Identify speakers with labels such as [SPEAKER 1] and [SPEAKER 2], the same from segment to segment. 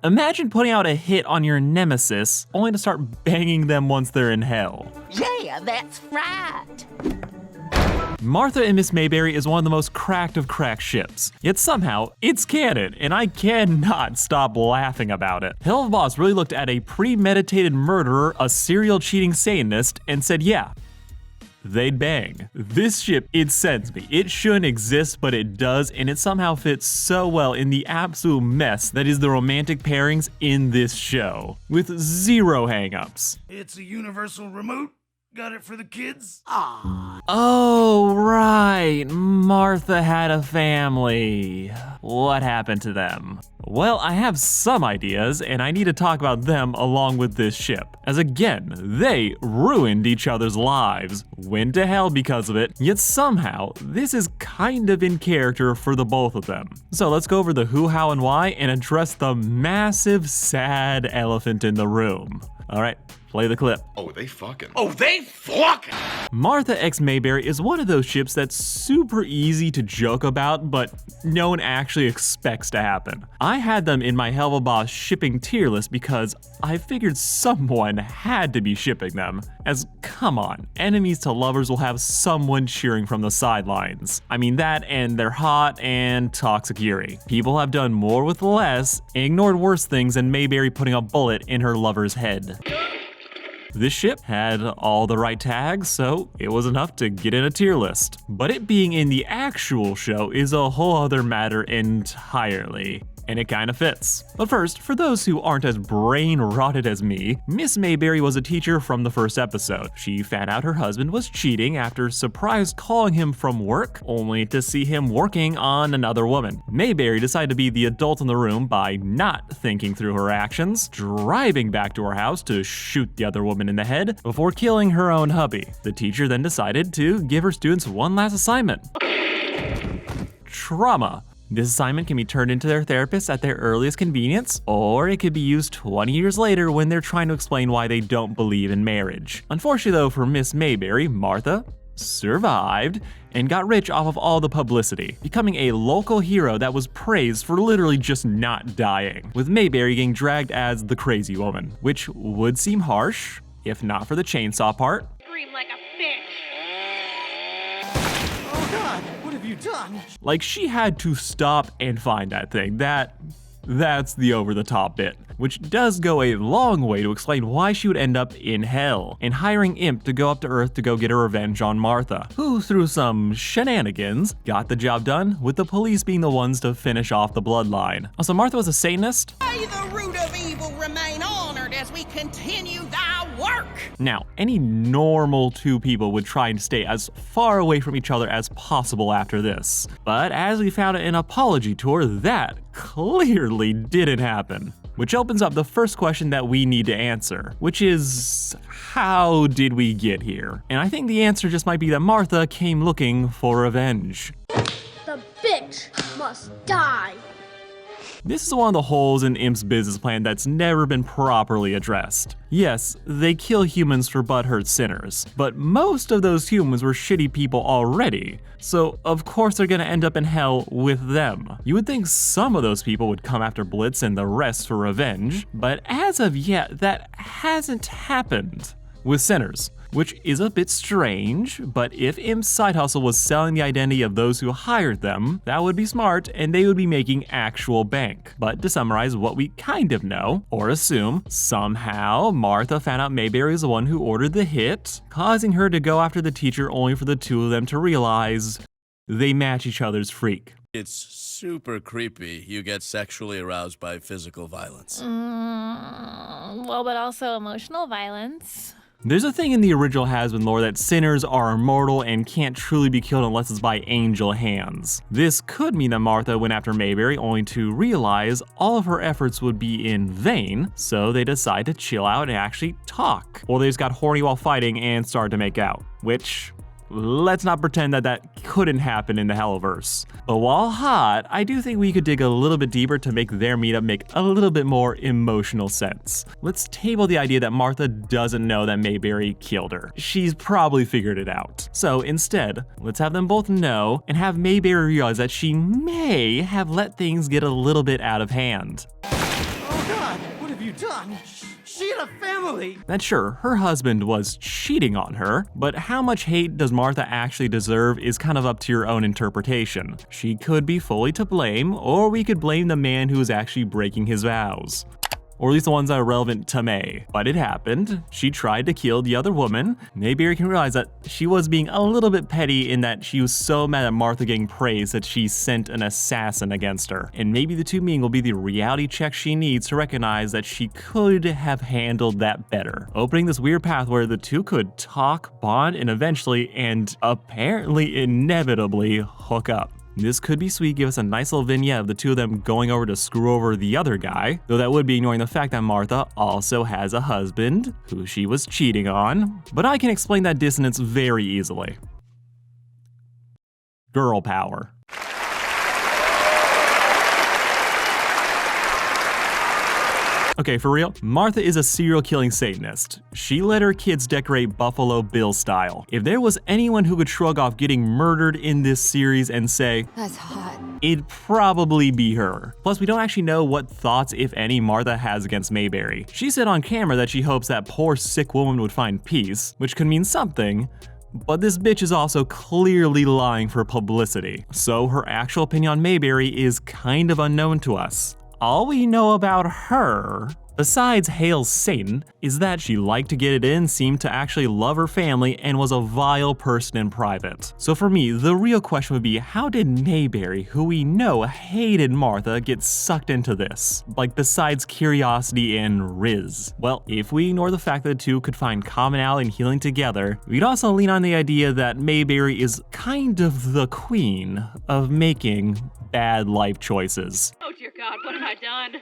[SPEAKER 1] Imagine putting out a hit on your nemesis, only to start banging them once they're in hell.
[SPEAKER 2] Yeah, that's right.
[SPEAKER 1] Martha and Miss Mayberry is one of the most cracked of cracked ships, yet somehow it's canon, and I cannot stop laughing about it. Helluva Boss really looked at a premeditated murderer, a serial cheating Satanist, and said yeah, they'd bang. This ship, it sends me. It shouldn't exist, but it does, and it somehow fits so well in the absolute mess that is the romantic pairings in this show, with zero hangups.
[SPEAKER 3] It's a universal remote. Got it for the kids?
[SPEAKER 1] Oh, right. Martha had a family. What happened to them? Well, I have some ideas, and I need to talk about them along with this ship. As again, they ruined each other's lives, went to hell because of it, yet somehow, this is kind of in character for the both of them. So let's go over the who, how, and why, and address the massive, sad elephant in the room. Alright, play the clip.
[SPEAKER 4] Oh, they fucking.
[SPEAKER 1] Martha x Mayberry is one of those ships that's super easy to joke about, but no one actually expects to happen. I had them in my Helluva Boss shipping tier list because I figured someone had to be shipping them. As, come on, enemies to lovers will have someone cheering from the sidelines. I mean that, and they're hot and toxic Yuri. People have done more with less, and ignored worse things than Mayberry putting a bullet in her lover's head. This ship had all the right tags, so it was enough to get in a tier list. But it being in the actual show is a whole other matter entirely. And it kinda fits. But first, for those who aren't as brain-rotted as me, Miss Mayberry was a teacher from the first episode. She found out her husband was cheating after surprise calling him from work, only to see him working on another woman. Mayberry decided to be the adult in the room by not thinking through her actions, driving back to her house to shoot the other woman in the head before killing her own hubby. The teacher then decided to give her students one last assignment. Trauma. This assignment can be turned into their therapist at their earliest convenience, or it could be used 20 years later when they're trying to explain why they don't believe in marriage. Unfortunately though for Miss Mayberry, Martha survived and got rich off of all the publicity, becoming a local hero that was praised for literally just not dying, with Mayberry getting dragged as the crazy woman, which would seem harsh, if not for the chainsaw part.
[SPEAKER 5] Scream like a fish.
[SPEAKER 3] Oh God, what have you done?
[SPEAKER 1] Like, she had to stop and find that thing. That's the over-the-top bit, which does go a long way to explain why she would end up in hell, and hiring Imp to go up to Earth to go get her revenge on Martha, who through some shenanigans got the job done, with the police being the ones to finish off the bloodline. Also, Martha was a Satanist.
[SPEAKER 2] May the root of evil remain honored as we continue thy work.
[SPEAKER 1] Now, any normal two people would try and stay as far away from each other as possible after this. But as we found in an apology tour, that clearly didn't happen. Which opens up the first question that we need to answer, which is, how did we get here? And I think the answer just might be that Martha came looking for revenge.
[SPEAKER 5] The bitch must die.
[SPEAKER 1] This is one of the holes in Imp's business plan that's never been properly addressed. Yes, they kill humans for butthurt sinners, but most of those humans were shitty people already, so of course they're gonna end up in hell with them. You would think some of those people would come after Blitz and the rest for revenge, but as of yet, that hasn't happened with sinners. Which is a bit strange, but if Imp's side hustle was selling the identity of those who hired them, that would be smart and they would be making actual bank. But to summarize what we kind of know, or assume, somehow Martha found out Mayberry is the one who ordered the hit, causing her to go after the teacher only for the two of them to realize they match each other's freak.
[SPEAKER 6] It's super creepy. You get sexually aroused by physical violence.
[SPEAKER 7] Well, but also emotional violence.
[SPEAKER 1] There's a thing in the original Has-Been lore that sinners are immortal and can't truly be killed unless it's by angel hands. This could mean that Martha went after Mayberry only to realize all of her efforts would be in vain, so they decide to chill out and actually talk. Or they just got horny while fighting and started to make out, which, let's not pretend that that couldn't happen in the Helliverse. But while hot, I do think we could dig a little bit deeper to make their meetup make a little bit more emotional sense. Let's table the idea that Martha doesn't know that Mayberry killed her. She's probably figured it out. So instead, let's have them both know and have Mayberry realize that she may have let things get a little bit out of hand.
[SPEAKER 3] Oh
[SPEAKER 4] God, what have you done? She had a family!
[SPEAKER 1] And sure, her husband was cheating on her, but how much hate does Martha actually deserve is kind of up to your own interpretation. She could be fully to blame, or we could blame the man who is actually breaking his vows. Or at least the ones that are relevant to May. But it happened. She tried to kill the other woman. Mayberry can realize that she was being a little bit petty in that she was so mad at Martha getting praise that she sent an assassin against her. And maybe the two meeting will be the reality check she needs to recognize that she could have handled that better. Opening this weird path where the two could talk, bond, and eventually, and apparently inevitably, hook up. This could be sweet, give us a nice little vignette of the two of them going over to screw over the other guy, though that would be ignoring the fact that Martha also has a husband who she was cheating on, but I can explain that dissonance very easily. Girl power. Okay, for real, Martha is a serial killing Satanist. She let her kids decorate Buffalo Bill style. If there was anyone who could shrug off getting murdered in this series and say, "That's hot," it'd probably be her. Plus, we don't actually know what thoughts, if any, Martha has against Mayberry. She said on camera that she hopes that poor sick woman would find peace, which could mean something, but this bitch is also clearly lying for publicity. So her actual opinion on Mayberry is kind of unknown to us. All we know about her, besides hail Satan, is that she liked to get it in, seemed to actually love her family, and was a vile person in private. So for me, the real question would be, how did Mayberry, who we know hated Martha, get sucked into this? Like, besides curiosity and riz. Well, if we ignore the fact that the two could find commonality and healing together, we'd also lean on the idea that Mayberry is kind of the queen of making bad life choices.
[SPEAKER 8] Oh dear God, what have I done?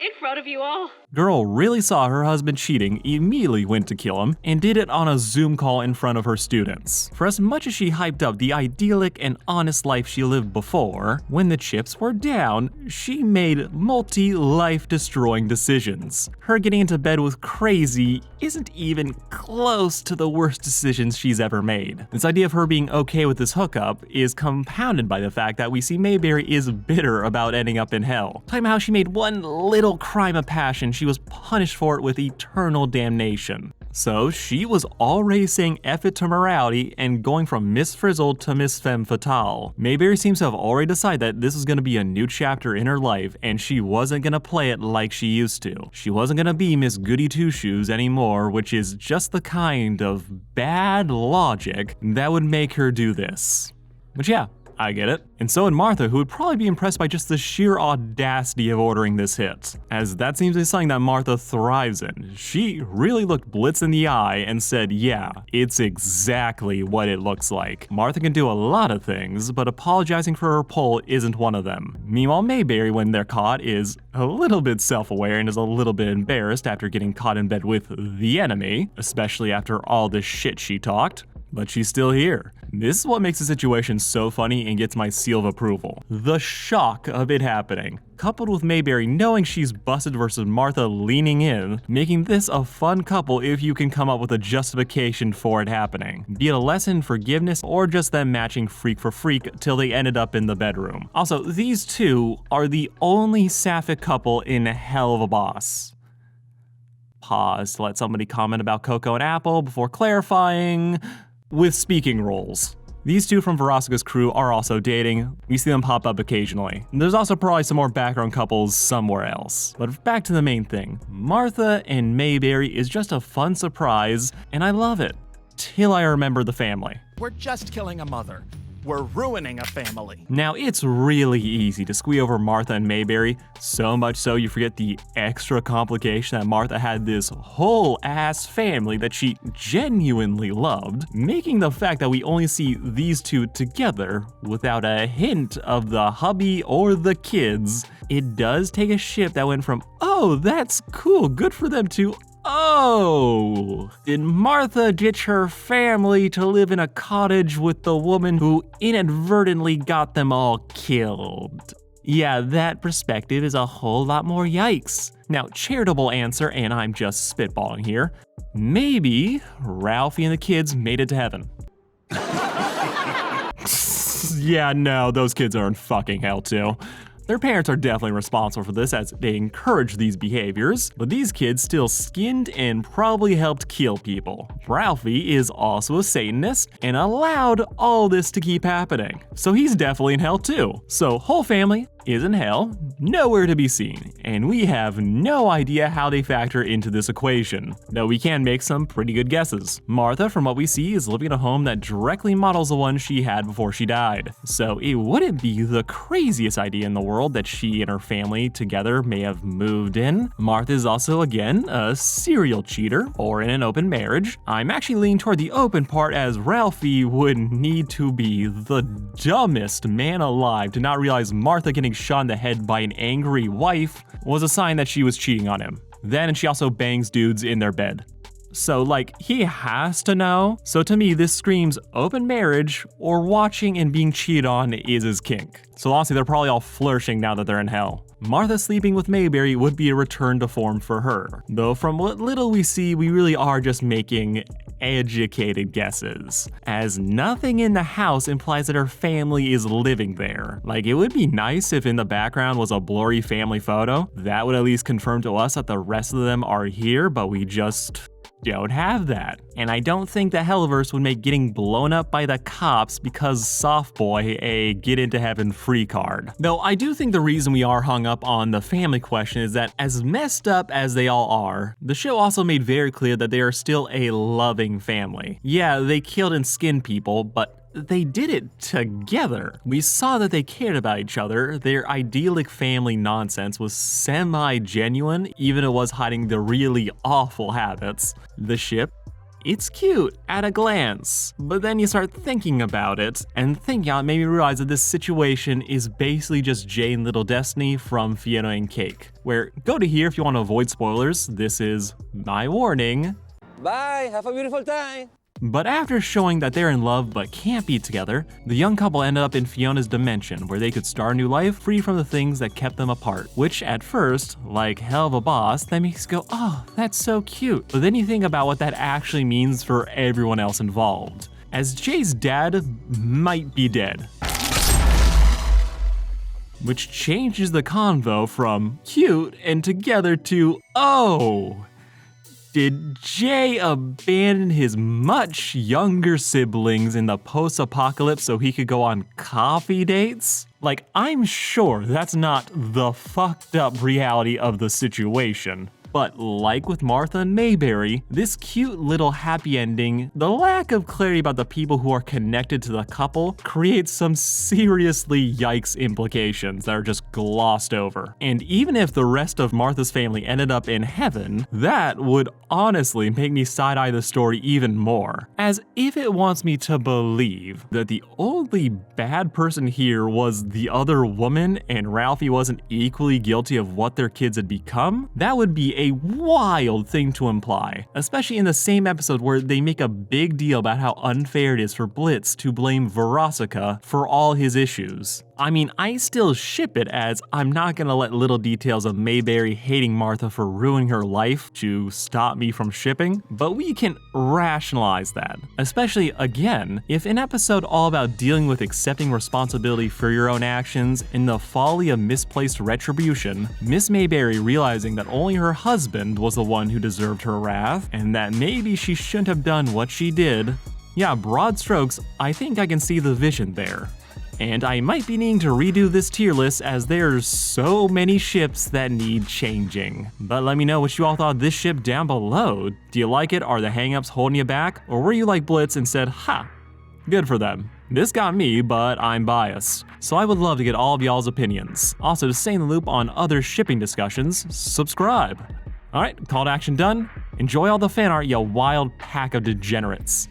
[SPEAKER 8] In front of you all.
[SPEAKER 1] Girl really saw her husband cheating, immediately went to kill him, and did it on a Zoom call in front of her students. For as much as she hyped up the idyllic and honest life she lived before, when the chips were down, she made multi-life destroying decisions. Her getting into bed with Crazy isn't even close to the worst decisions she's ever made. This idea of her being okay with this hookup is compounded by the fact that we see Mayberry is bitter about ending up in hell. Talking about how she made one little crime of passion, she was punished for it with eternal damnation. So she was already saying F it to morality and going from Miss Frizzle to Miss Femme Fatale. Mayberry seems to have already decided that this is going to be a new chapter in her life and she wasn't going to play it like she used to. She wasn't going to be Miss Goody Two-Shoes anymore, which is just the kind of bad logic that would make her do this. But yeah, I get it. And so would Martha, who would probably be impressed by just the sheer audacity of ordering this hit, as that seems to be something that Martha thrives in. She really looked Blitz in the eye and said, yeah, it's exactly what it looks like. Martha can do a lot of things, but apologizing for her pull isn't one of them. Meanwhile, Mayberry, when they're caught, is a little bit self-aware and is a little bit embarrassed after getting caught in bed with the enemy, especially after all the shit she talked. But she's still here. This is what makes the situation so funny and gets my seal of approval. The shock of it happening, coupled with Mayberry knowing she's busted versus Martha leaning in, making this a fun couple if you can come up with a justification for it happening. Be it a lesson in forgiveness or just them matching freak for freak till they ended up in the bedroom. Also, these two are the only sapphic couple in Hell of a Boss. Pause to let somebody comment about Coco and Apple before clarifying. With speaking roles. These two from Verosca's crew are also dating. We see them pop up occasionally. And there's also probably some more background couples somewhere else. But back to the main thing. Martha and Mayberry is just a fun surprise, and I love it. Till I remember the family.
[SPEAKER 9] We're just killing a mother. We're ruining a family.
[SPEAKER 1] Now, it's really easy to squee over Martha and Mayberry, so much so you forget the extra complication that Martha had this whole ass family that she genuinely loved, making the fact that we only see these two together without a hint of the hubby or the kids. It does take a shift that went from, oh, that's cool, good for them, to, oh, did Martha ditch her family to live in a cottage with the woman who inadvertently got them all killed? Yeah, that perspective is a whole lot more yikes. Now, charitable answer, and I'm just spitballing here, maybe Ralphie and the kids made it to heaven. Yeah, no, those kids are in fucking hell too. Their parents are definitely responsible for this as they encourage these behaviors, but these kids still skinned and probably helped kill people. Ralphie is also a Satanist and allowed all this to keep happening, so he's definitely in hell too. So whole family is in hell, nowhere to be seen, and we have no idea how they factor into this equation, though we can make some pretty good guesses. Martha, from what we see, is living in a home that directly models the one she had before she died, so it wouldn't be the craziest idea in the world that she and her family together may have moved in. Martha is also, again, a serial cheater, or in an open marriage. I'm actually leaning toward the open part, as Ralphie would need to be the dumbest man alive to not realize Martha getting shot in the head by an angry wife was a sign that she was cheating on him. Then she also bangs dudes in their bed. So like, he has to know. So to me, this screams open marriage, or watching and being cheated on is his kink. So honestly, they're probably all flourishing now that they're in hell. Martha sleeping with Mayberry would be a return to form for her, though from what little we see, we really are just making educated guesses, as nothing in the house implies that her family is living there. Like, it would be nice if in the background was a blurry family photo. That would at least confirm to us that the rest of them are here, but we just don't have that. And I don't think the Hellverse would make getting blown up by the cops because Soft Boy a get into heaven free card. Though I do think the reason we are hung up on the family question is that as messed up as they all are, the show also made very clear that they are still a loving family. Yeah, they killed and skinned people, but they did it together. We saw that they cared about each other. Their idyllic family nonsense was semi-genuine, even it was hiding the really awful habits. The ship, it's cute at a glance, but then you start thinking about it, and thinking out made me realize that this situation is basically just Jane Little Destiny from Fiona and Cake, where go to here if you want to avoid spoilers. This is my warning.
[SPEAKER 10] Bye, have a beautiful time.
[SPEAKER 1] But after showing that they're in love but can't be together, the young couple ended up in Fiona's dimension, where they could start a new life free from the things that kept them apart. Which at first, like hell of a boss, that makes you go, oh, that's so cute. But then you think about what that actually means for everyone else involved, as Jay's dad might be dead. Which changes the convo from cute and together to, oh, did Jay abandon his much younger siblings in the post-apocalypse so he could go on coffee dates? Like, I'm sure that's not the fucked up reality of the situation. But like with Martha and Mayberry, this cute little happy ending, the lack of clarity about the people who are connected to the couple, creates some seriously yikes implications that are just glossed over. And even if the rest of Martha's family ended up in heaven, that would honestly make me side-eye the story even more, as if it wants me to believe that the only bad person here was the other woman and Ralphie wasn't equally guilty of what their kids had become, that would be a wild thing to imply, especially in the same episode where they make a big deal about how unfair it is for Blitz to blame Verosika for all his issues. I mean, I still ship it, as I'm not gonna let little details of Mayberry hating Martha for ruining her life to stop me from shipping, but we can rationalize that. Especially, again, if an episode all about dealing with accepting responsibility for your own actions and the folly of misplaced retribution, Miss Mayberry realizing that only her husband was the one who deserved her wrath, and that maybe she shouldn't have done what she did. Yeah, broad strokes, I think I can see the vision there. And I might be needing to redo this tier list, as there's so many ships that need changing. But let me know what you all thought of this ship down below. Do you like it? Are the hangups holding you back? Or were you like Blitz and said, ha, good for them. This got me, but I'm biased. So I would love to get all of y'all's opinions. Also, to stay in the loop on other shipping discussions, subscribe. Alright, call to action done. Enjoy all the fan art, you wild pack of degenerates.